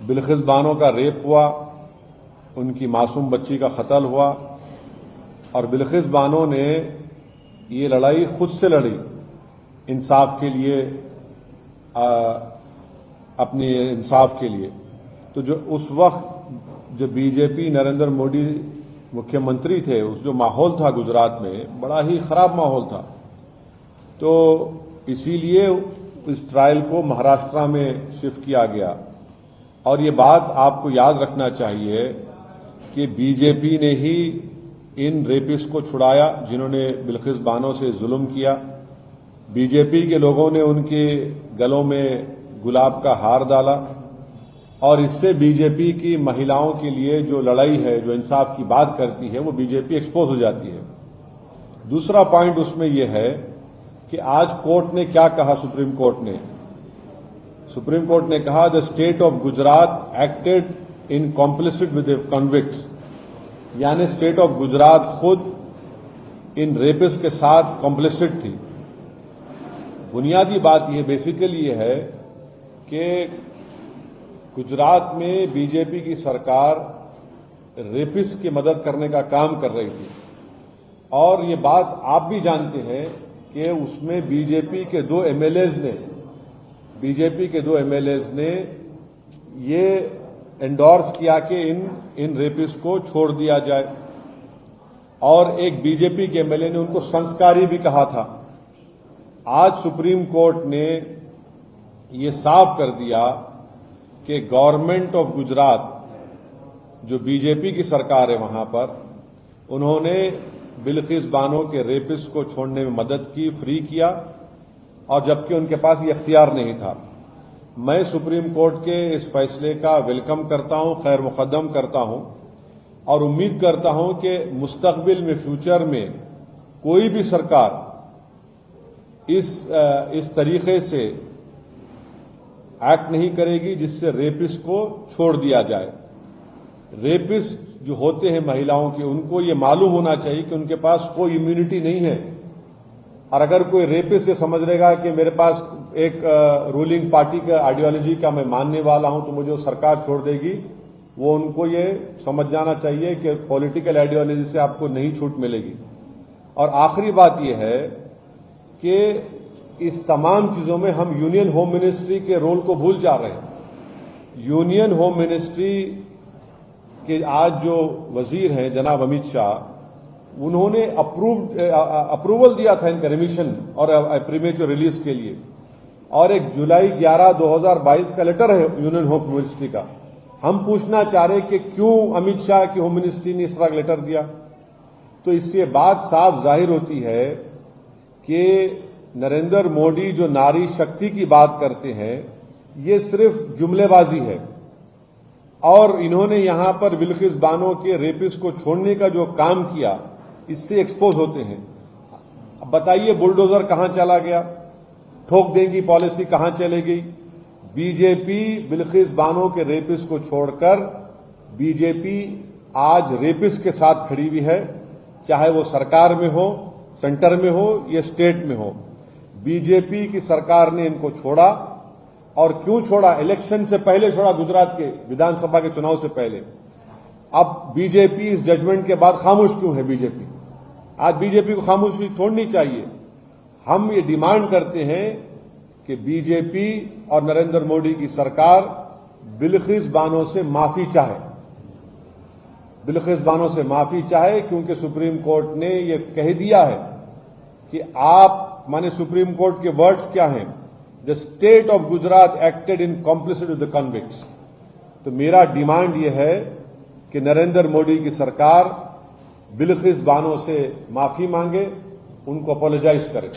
बिल्किस बानो का रेप हुआ, उनकी मासूम बच्ची का कत्ल हुआ और बिल्किस बानो ने ये लड़ाई खुद से लड़ी इंसाफ के लिए, अपने इंसाफ के लिए। तो जो उस वक्त जो बीजेपी नरेंद्र मोदी मुख्यमंत्री थे, उस जो माहौल था गुजरात में, बड़ा ही खराब माहौल था। तो इसीलिए इस ट्रायल को महाराष्ट्र में शिफ्ट किया गया। और ये बात आपको याद रखना चाहिए कि बीजेपी ने ही इन रेपिस्ट को छुड़ाया जिन्होंने बिल्किस बानो से जुल्म किया। बीजेपी के लोगों ने उनके गलों में गुलाब का हार डाला और इससे बीजेपी की महिलाओं के लिए जो लड़ाई है, जो इंसाफ की बात करती है, वो बीजेपी एक्सपोज हो जाती है। दूसरा पॉइंट उसमें यह है कि आज कोर्ट ने क्या कहा, सुप्रीम कोर्ट ने कहा the state of Gujarat acted in complicit with convicts, यानी स्टेट ऑफ गुजरात खुद इन रेपिस्ट के साथ कॉम्प्लिसिट थी। बुनियादी बात यह बेसिकली ये है कि गुजरात में बीजेपी की सरकार रेपिस्ट की मदद करने का काम कर रही थी और ये बात आप भी जानते हैं कि उसमें बीजेपी के दो एमएलएज ने ये एंडोर्स किया कि इन रेपिस्ट को छोड़ दिया जाए और एक बीजेपी के एमएलए ने उनको संस्कारी भी कहा था। आज सुप्रीम कोर्ट ने ये साफ कर दिया कि गवर्नमेंट ऑफ गुजरात, जो बीजेपी की सरकार है वहां पर, उन्होंने बिल्किस बानो के रेपिस्ट को छोड़ने में मदद की, फ्री किया, और जबकि उनके पास ये इख्तियार नहीं था। मैं सुप्रीम कोर्ट के इस फैसले का वेलकम करता हूं, खैर मुकद्दम करता हूं और उम्मीद करता हूं कि मुस्तकबिल में, फ्यूचर में कोई भी सरकार इस तरीके से एक्ट नहीं करेगी जिससे रेपिस्ट को छोड़ दिया जाए। रेपिस्ट जो होते हैं महिलाओं के, उनको ये मालूम होना चाहिए कि उनके पास कोई इम्यूनिटी नहीं है। और अगर कोई रेपिस्ट ये समझ लेगा कि मेरे पास एक रूलिंग पार्टी का आइडियोलॉजी का मैं मानने वाला हूं तो मुझे सरकार छोड़ देगी, वो उनको ये समझ जाना चाहिए कि पॉलिटिकल आइडियोलॉजी से आपको नहीं छूट मिलेगी। और आखिरी बात यह है कि इस तमाम चीजों में हम यूनियन होम मिनिस्ट्री के रोल को भूल जा रहे हैं। यूनियन होम मिनिस्ट्री के आज जो वजीर हैं जनाब अमित शाह, उन्होंने अप्रूवल दिया था इनका रिमिशन और प्रीमेच्योर रिलीज के लिए, और एक जुलाई 11, 2022 का लेटर है यूनियन होम मिनिस्ट्री का। हम पूछना चाह रहे कि क्यों अमित शाह की होम मिनिस्ट्री ने इस तरह लेटर दिया। तो इससे बात साफ जाहिर होती है कि नरेंद्र मोदी जो नारी शक्ति की बात करते हैं, ये सिर्फ जुमलेबाजी है और इन्होंने यहां पर बिल्किस बानो के रेपिस्ट को छोड़ने का जो काम किया, इससे एक्सपोज होते हैं। अब बताइए बुलडोजर कहां चला गया, ठोक देंगी पॉलिसी कहां चले गई। बीजेपी बिल्किस बानो के रेपिस्ट को छोड़कर बीजेपी आज रेपिस्ट के साथ खड़ी हुई है, चाहे वो सरकार में हो, सेंटर में हो या स्टेट में हो। बीजेपी की सरकार ने इनको छोड़ा, और क्यों छोड़ा? इलेक्शन से पहले छोड़ा, गुजरात के विधानसभा के चुनाव से पहले। अब बीजेपी इस जजमेंट के बाद खामोश क्यों है? बीजेपी आज बीजेपी को खामोशी तोड़नी चाहिए। हम ये डिमांड करते हैं कि बीजेपी और नरेंद्र मोदी की सरकार बिल्किस बानो से माफी चाहे, क्योंकि सुप्रीम कोर्ट ने ये कह दिया है कि आप, माने सुप्रीम कोर्ट के वर्ड्स क्या हैं, the state of Gujarat acted in complicit with the convicts. तो मेरा डिमांड यह है कि नरेंद्र मोदी की सरकार बिल्किस बानो से माफी मांगे, उनको अपोलोजाइज करे।